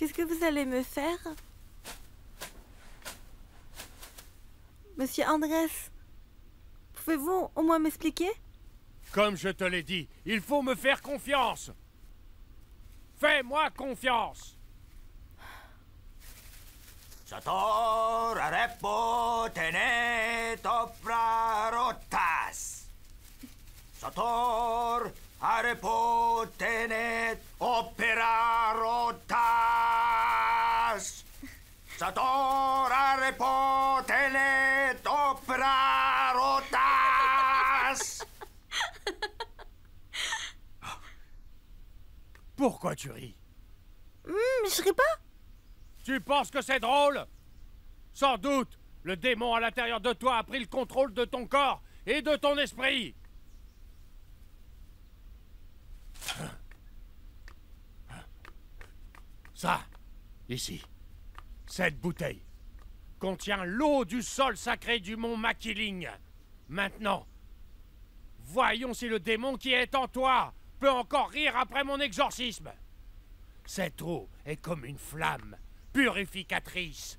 Qu'est-ce que vous allez me faire? Monsieur Andrés, pouvez-vous au moins m'expliquer? Comme je te l'ai dit, il faut me faire confiance. Fais-moi confiance. Sator arepo tenet oprarotas. Sator arepo tenet operarotas. Sator arepo tenet operarotas. Pourquoi tu ris? Je ris pas. Tu penses que c'est drôle? Sans doute, le démon à l'intérieur de toi a pris le contrôle de ton corps et de ton esprit. Ça, ici, cette bouteille, contient l'eau du sol sacré du mont Makiling. Maintenant, voyons si le démon qui est en toi peut encore rire après mon exorcisme. Cette eau est comme une flamme purificatrice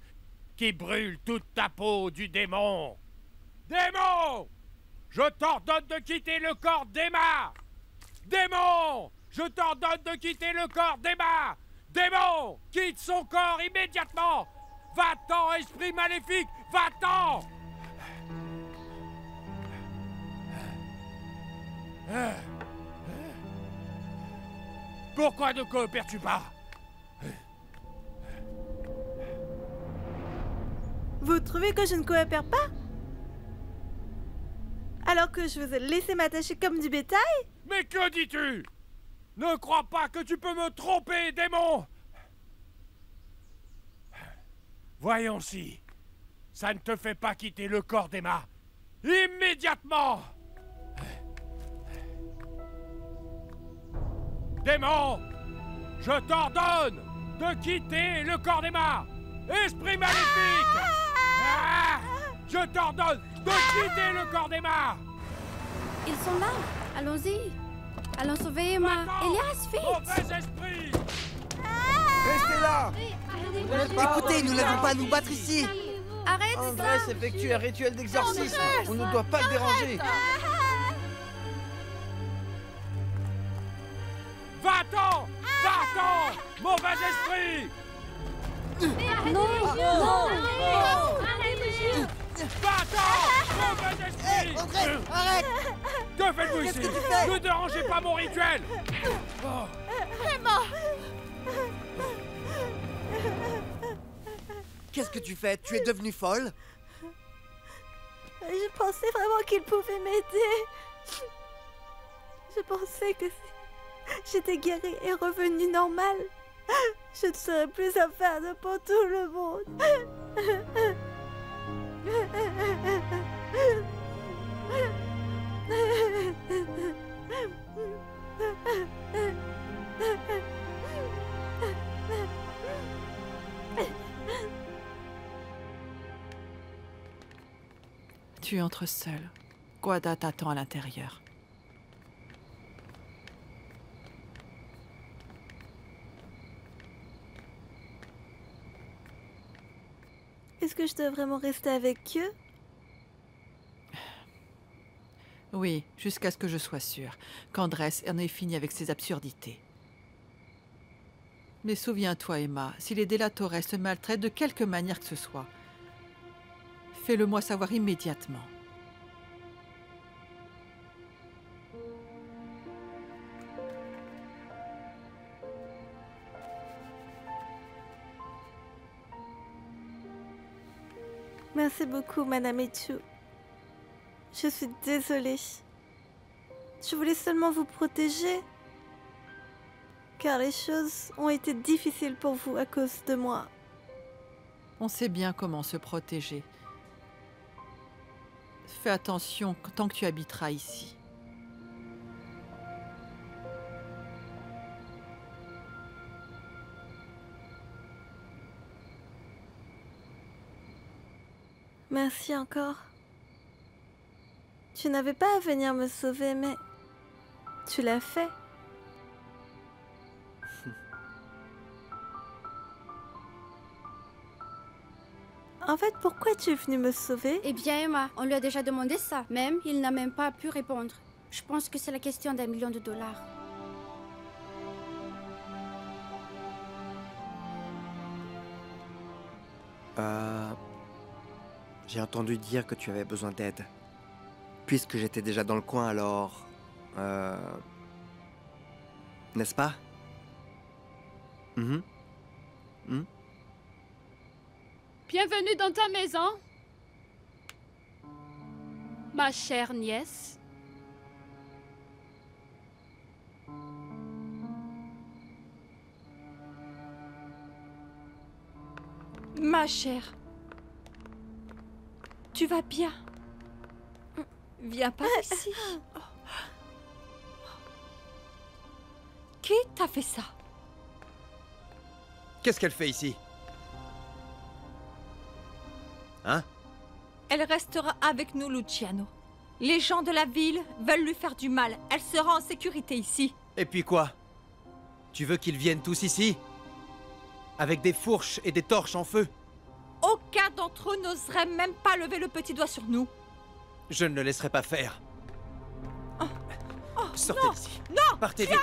qui brûle toute ta peau du démon. Démon! Je t'ordonne de quitter le corps d'Emma! Démon! Je t'ordonne de quitter le corps d'Emma! Démon! Quitte son corps immédiatement! Va-t'en, esprit maléfique! Va-t'en! Pourquoi ne coopères-tu pas? Vous trouvez que je ne coopère pas? Alors que je vous ai laissé m'attacher comme du bétail? Mais que dis-tu? Ne crois pas que tu peux me tromper, démon! Voyons si ça ne te fait pas quitter le corps d'Emma. Immédiatement! Démon! Je t'ordonne de quitter le corps d'Emma! Esprit maléfique! Ah! Je t'ordonne de quitter le corps d'Emma! Ils sont là. Allons-y. Allons sauver Emma. Elias, vite! Mauvais esprit! Restez là! Écoutez, nous n'avons pas à nous battre ici. Arrête Andrés ça! effectue un rituel d'exorcisme. On ne doit pas le déranger. Va-t'en! Va-t'en! Mauvais esprit! Non! Non! Va-t'en! Mauvais esprit! Andrés, arrête! Que faites-vous ici? Qu'est-ce que tu fais? Ne dérangez pas mon rituel! Oh. Qu'est-ce que tu fais? Tu es devenue folle? Je pensais vraiment qu'il pouvait m'aider. Je pensais que si j'étais guérie et revenue normale, je ne serais plus inferne pour tout le monde. Tu entres seul. Guada t'attend à l'intérieur. Est-ce que je dois vraiment rester avec eux? Oui, jusqu'à ce que je sois sûre qu'Andrés en ait fini avec ses absurdités. Mais souviens-toi, Emma, si les Delatores te maltraitent de quelque manière que ce soit, fais-le-moi savoir immédiatement. Merci beaucoup, Madame Echu. Je suis désolée. Je voulais seulement vous protéger, car les choses ont été difficiles pour vous à cause de moi. On sait bien comment se protéger. Fais attention tant que tu habiteras ici. Merci encore. Tu n'avais pas à venir me sauver, mais tu l'as fait. En fait, pourquoi tu es venu me sauver? Eh bien, Emma, on lui a déjà demandé ça. Même, il n'a même pas pu répondre. Je pense que c'est la question d'1 million de dollars. J'ai entendu dire que tu avais besoin d'aide. Puisque j'étais déjà dans le coin, alors... N'est-ce pas? Bienvenue dans ta maison, ma chère nièce. Ma chère, tu vas bien? Viens par ici. Qui t'a fait ça? Qu'est-ce qu'elle fait ici? Hein? Elle restera avec nous, Luciano. Les gens de la ville veulent lui faire du mal. Elle sera en sécurité ici. Et puis quoi? Tu veux qu'ils viennent tous ici? Avec des fourches et des torches en feu? Aucun d'entre eux n'oserait même pas lever le petit doigt sur nous. Je ne le laisserai pas faire. Sortez d'ici. Non! Partez vite.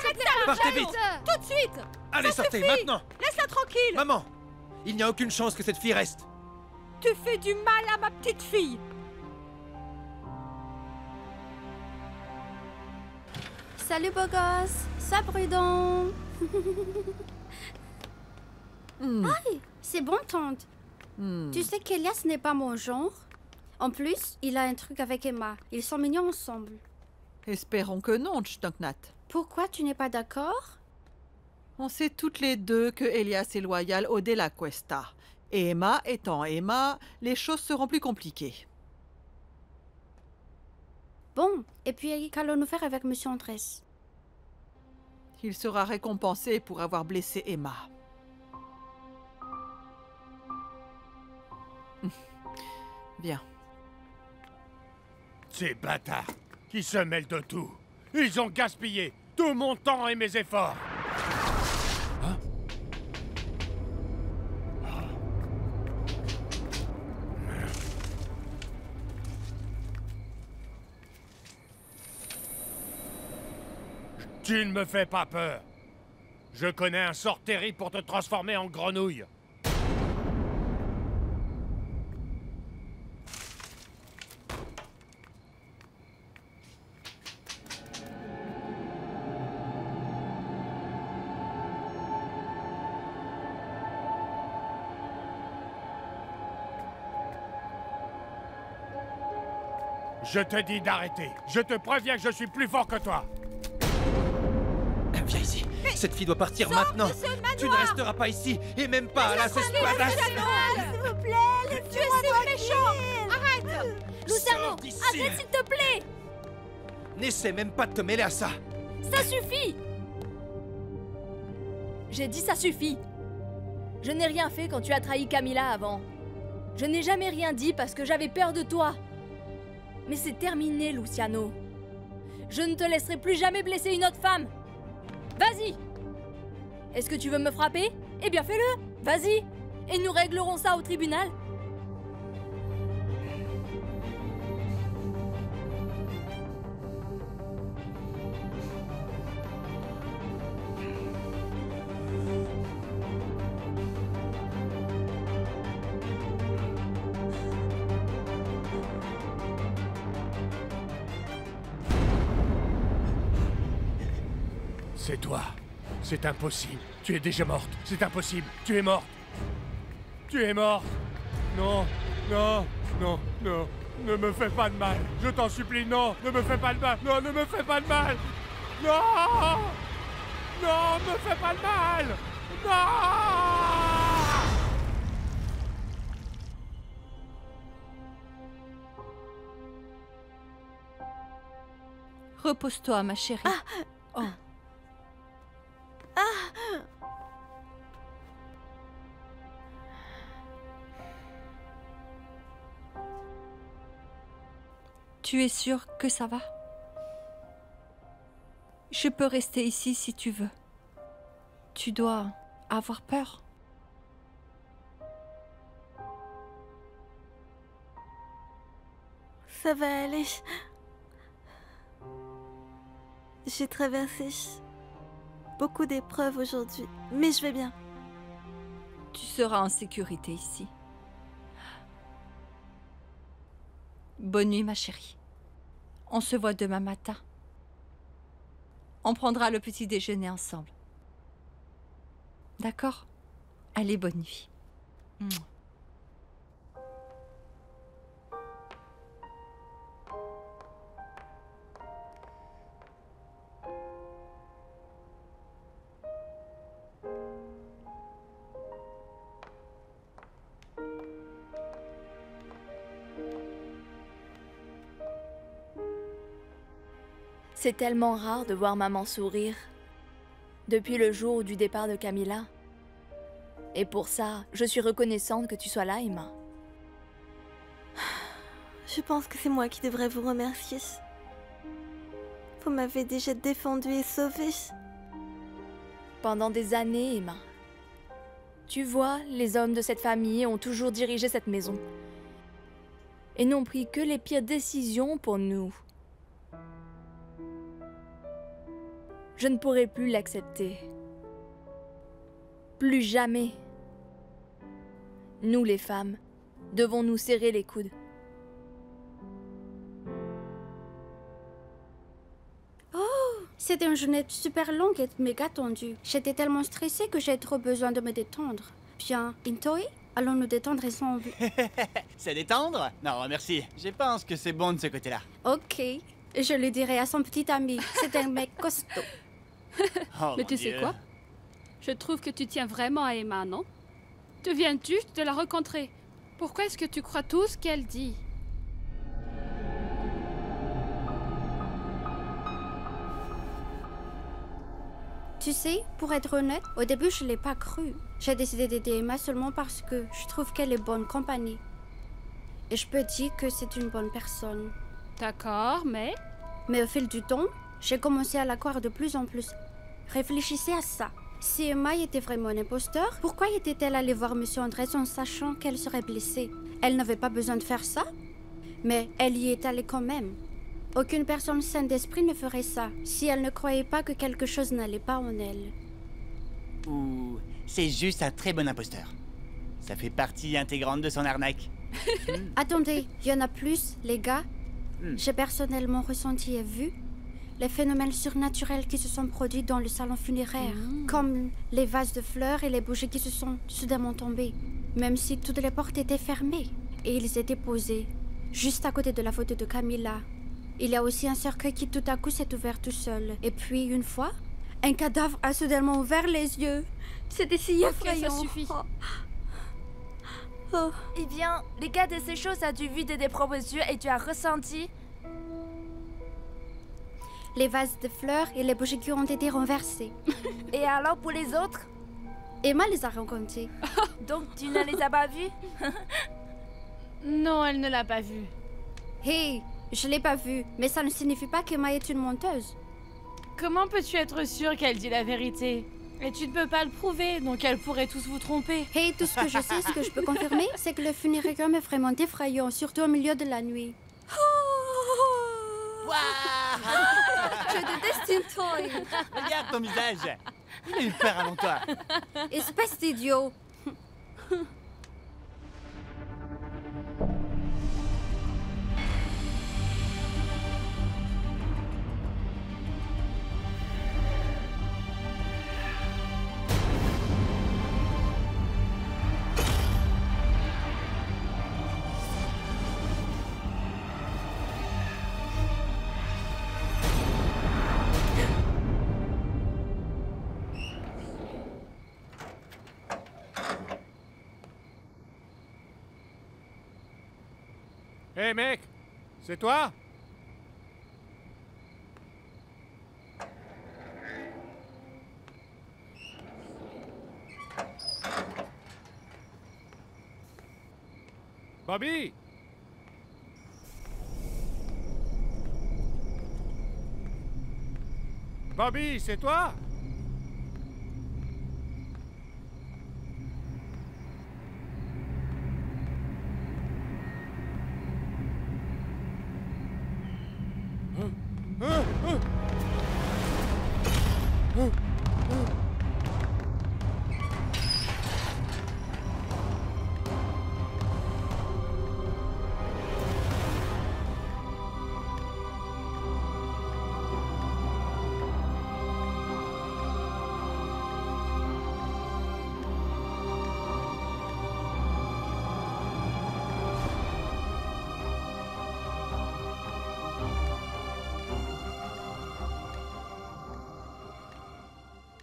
Partez vite. Tout de suite! Allez, Ça sortez, suffit. maintenant. Laisse-la tranquille! Maman, il n'y a aucune chance que cette fille reste. Tu fais du mal à ma petite fille! Salut, beau gosse. Sois prudent. Aïe, c'est bon, tante. Tu sais qu'Elias n'est pas mon genre. En plus, il a un truc avec Emma. Ils sont mignons ensemble. Espérons que non, Stunknat. Pourquoi tu n'es pas d'accord? On sait toutes les deux que Elias est loyal au De La Cuesta. Et Emma étant Emma, les choses seront plus compliquées. Bon, et puis qu'allons-nous faire avec Monsieur Andrés? Il sera récompensé pour avoir blessé Emma. Viens. Ces bâtards qui se mêlent de tout. Ils ont gaspillé tout mon temps et mes efforts. Hein? Tu ne me fais pas peur. Je connais un sort terrible pour te transformer en grenouille. Je te dis d'arrêter. Je te préviens que je suis plus fort que toi. Viens ici. Cette fille doit partir maintenant. Tu ne resteras pas ici. Et même pas à la Cespadas. S'il vous plaît, Tu es si méchant! Arrête! Luciano, Sors d'ici. arrête s'il te plaît! N'essaie même pas de te mêler à ça. Ça suffit! J'ai dit ça suffit. Je n'ai rien fait quand tu as trahi Camilla avant. Je n'ai jamais rien dit parce que j'avais peur de toi. Mais c'est terminé, Luciano. Je ne te laisserai plus jamais blesser une autre femme. Vas-y! Est-ce que tu veux me frapper? Eh bien fais-le! Vas-y! Et nous réglerons ça au tribunal. C'est toi. C'est impossible. Tu es déjà morte. C'est impossible. Tu es morte. Tu es morte. Non, non, non, non. Ne me fais pas de mal. Je t'en supplie, non. Ne me fais pas de mal. Non, ne me fais pas de mal. Non. Non, me fais pas de mal. Non. Repose-toi, ma chérie. Oh. Tu es sûre que ça va? Je peux rester ici si tu veux. Tu dois avoir peur. Ça va aller. J'ai traversé beaucoup d'épreuves aujourd'hui, mais je vais bien. Tu seras en sécurité ici. Bonne nuit, ma chérie. On se voit demain matin. On prendra le petit déjeuner ensemble. D'accord? Allez, bonne nuit. C'est tellement rare de voir maman sourire. Depuis le jour du départ de Camilla. Et pour ça, je suis reconnaissante que tu sois là, Emma. Je pense que c'est moi qui devrais vous remercier. Vous m'avez déjà défendue et sauvée. Pendant des années, Emma. Tu vois, les hommes de cette famille ont toujours dirigé cette maison. Et n'ont pris que les pires décisions pour nous. Je ne pourrai plus l'accepter. Plus jamais. Nous, les femmes, devons nous serrer les coudes. C'était une journée super longue et méga tendue. J'étais tellement stressée que j'ai trop besoin de me détendre. Bien, Intoi, allons nous détendre ensemble. Se détendre? Non, merci. Je pense que c'est bon de ce côté-là. Ok, je le dirai à son petit ami. C'est un mec costaud. Oh, Mais mon tu sais Dieu. quoi? Je trouve que tu tiens vraiment à Emma, non? Tu viens juste de la rencontrer. Pourquoi est-ce que tu crois tout ce qu'elle dit? Tu sais, pour être honnête, au début je l'ai pas cru. J'ai décidé d'aider Emma seulement parce que je trouve qu'elle est bonne compagnie. Et je peux dire que c'est une bonne personne. D'accord, mais... Mais au fil du temps, j'ai commencé à la croire de plus en plus. Réfléchissez à ça. Si Emma était vraiment un imposteur, pourquoi était-elle allée voir Monsieur Andrés en sachant qu'elle serait blessée? Elle n'avait pas besoin de faire ça, mais elle y est allée quand même. Aucune personne saine d'esprit ne ferait ça si elle ne croyait pas que quelque chose n'allait pas en elle. Ou c'est juste un très bon imposteur. Ça fait partie intégrante de son arnaque. Attendez, il y en a plus, les gars. J'ai personnellement ressenti et vu les phénomènes surnaturels qui se sont produits dans le salon funéraire, comme les vases de fleurs et les bougies qui se sont soudainement tombées, même si toutes les portes étaient fermées, et ils étaient posés juste à côté de la photo de Camilla. Il y a aussi un cercueil qui tout à coup s'est ouvert tout seul, et puis une fois, un cadavre a soudainement ouvert les yeux. C'était si effrayant. ça suffit. Oh. Eh bien, les gars de ces choses, as-tu vu de tes propres yeux et tu as ressenti? Les vases de fleurs et les bougies qui ont été renversés. Et alors pour les autres? Emma les a rencontrés. Donc tu ne les as pas vus? Non, elle ne l'a pas vu. Hey, je l'ai pas vue, mais ça ne signifie pas qu'Emma est une menteuse. Comment peux-tu être sûre qu'elle dit la vérité? Et tu ne peux pas le prouver, donc elle pourrait tous vous tromper. Hey, tout ce que je sais, ce que je peux confirmer, c'est que le funérarium est vraiment effrayant, surtout au milieu de la nuit. Je déteste Toy. Regarde ton visage. Il a eu peur avant toi. Espèce d'idiot. Hé mec, c'est toi? Bobby? Bobby, c'est toi?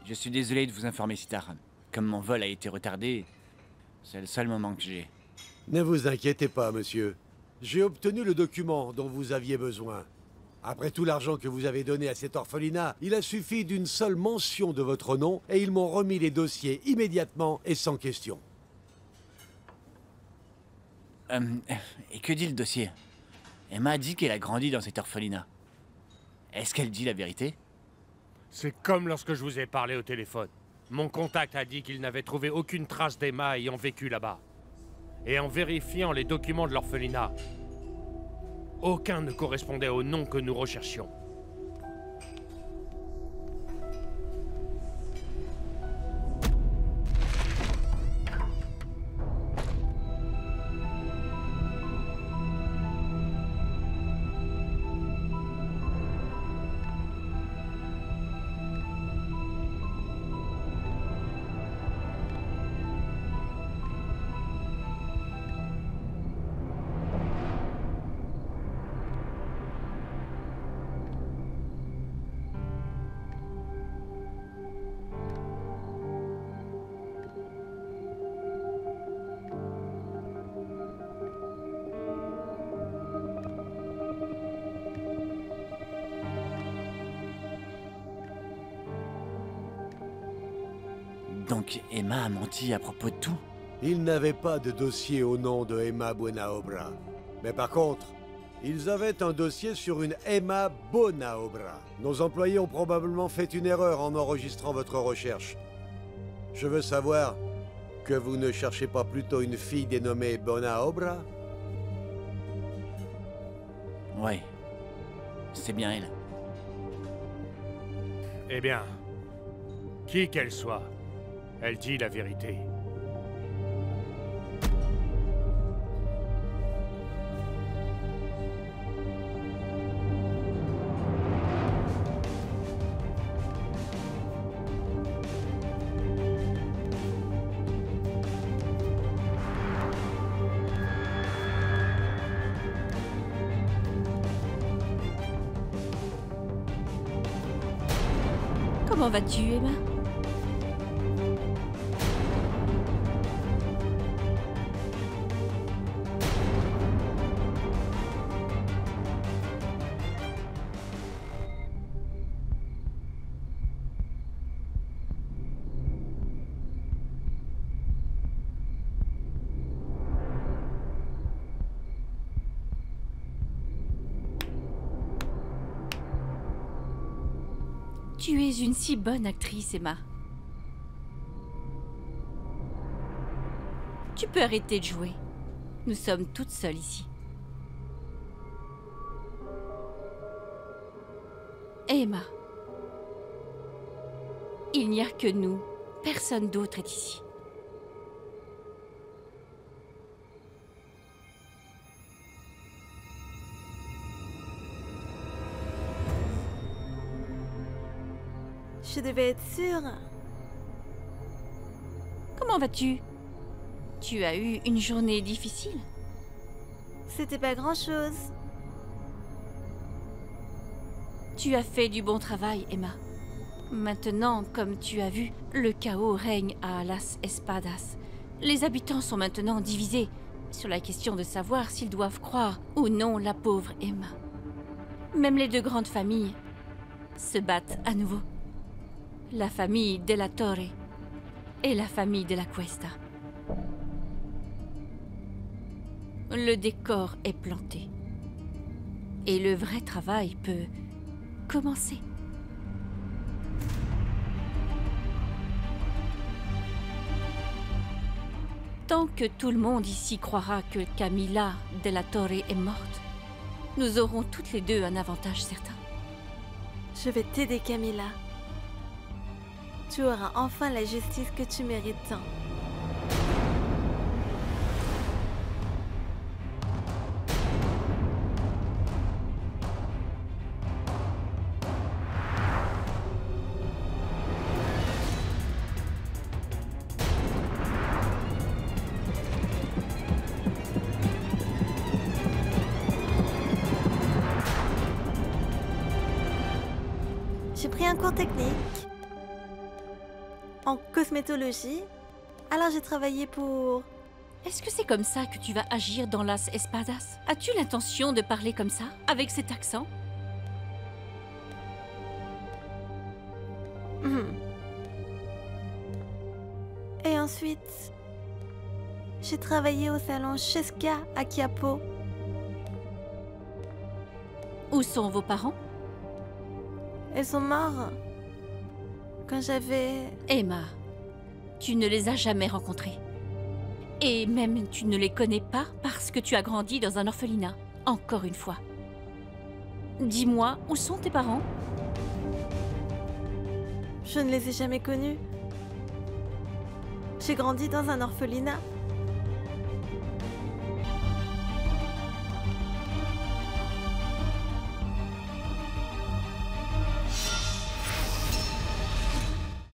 Je suis désolé de vous informer si tard. Comme mon vol a été retardé, c'est le seul moment que j'ai. Ne vous inquiétez pas, monsieur. J'ai obtenu le document dont vous aviez besoin. Après tout l'argent que vous avez donné à cet orphelinat, il a suffi d'une seule mention de votre nom et ils m'ont remis les dossiers immédiatement et sans question. Et que dit le dossier? Emma a dit qu'elle a grandi dans cet orphelinat. Est-ce qu'elle dit la vérité? C'est comme lorsque je vous ai parlé au téléphone. Mon contact a dit qu'il n'avait trouvé aucune trace d'Emma ayant vécu là-bas. Et en vérifiant les documents de l'orphelinat, aucun ne correspondait au nom que nous recherchions. Donc Emma a menti à propos de tout? Ils n'avaient pas de dossier au nom de Emma Buenaobra. Mais par contre, ils avaient un dossier sur une Emma Bonaobra. Nos employés ont probablement fait une erreur en enregistrant votre recherche. Je veux savoir que vous ne cherchez pas plutôt une fille dénommée Bonaobra? Ouais. C'est bien elle. Eh bien, qui qu'elle soit, elle dit la vérité. Comment vas-tu, Emma? Tu es une si bonne actrice, Emma. Tu peux arrêter de jouer. Nous sommes toutes seules ici. Emma. Il n'y a que nous. Personne d'autre est ici. Je devais être sûre. Comment vas-tu? Tu as eu une journée difficile? C'était pas grand-chose. Tu as fait du bon travail, Emma. Maintenant, comme tu as vu, le chaos règne à Las Espadas. Les habitants sont maintenant divisés sur la question de savoir s'ils doivent croire ou non la pauvre Emma. Même les deux grandes familles se battent à nouveau. La famille de la Torre et la famille de la Cuesta. Le décor est planté. Et le vrai travail peut commencer. Tant que tout le monde ici croira que Camila de la Torre est morte, nous aurons toutes les deux un avantage certain. Je vais t'aider, Camila. Tu auras enfin la justice que tu mérites tant. J'ai pris un cours technique. en cosmétologie. Alors j'ai travaillé pour... Est-ce que c'est comme ça que tu vas agir dans Las Espadas? As-tu l'intention de parler comme ça, avec cet accent? Et ensuite, j'ai travaillé au salon Cheska à Quiapo. Où sont vos parents? Elles sont morts quand j'avais... Emma, tu ne les as jamais rencontrés. Et même tu ne les connais pas parce que tu as grandi dans un orphelinat. Encore une fois. Dis-moi, où sont tes parents? Je ne les ai jamais connus. J'ai grandi dans un orphelinat.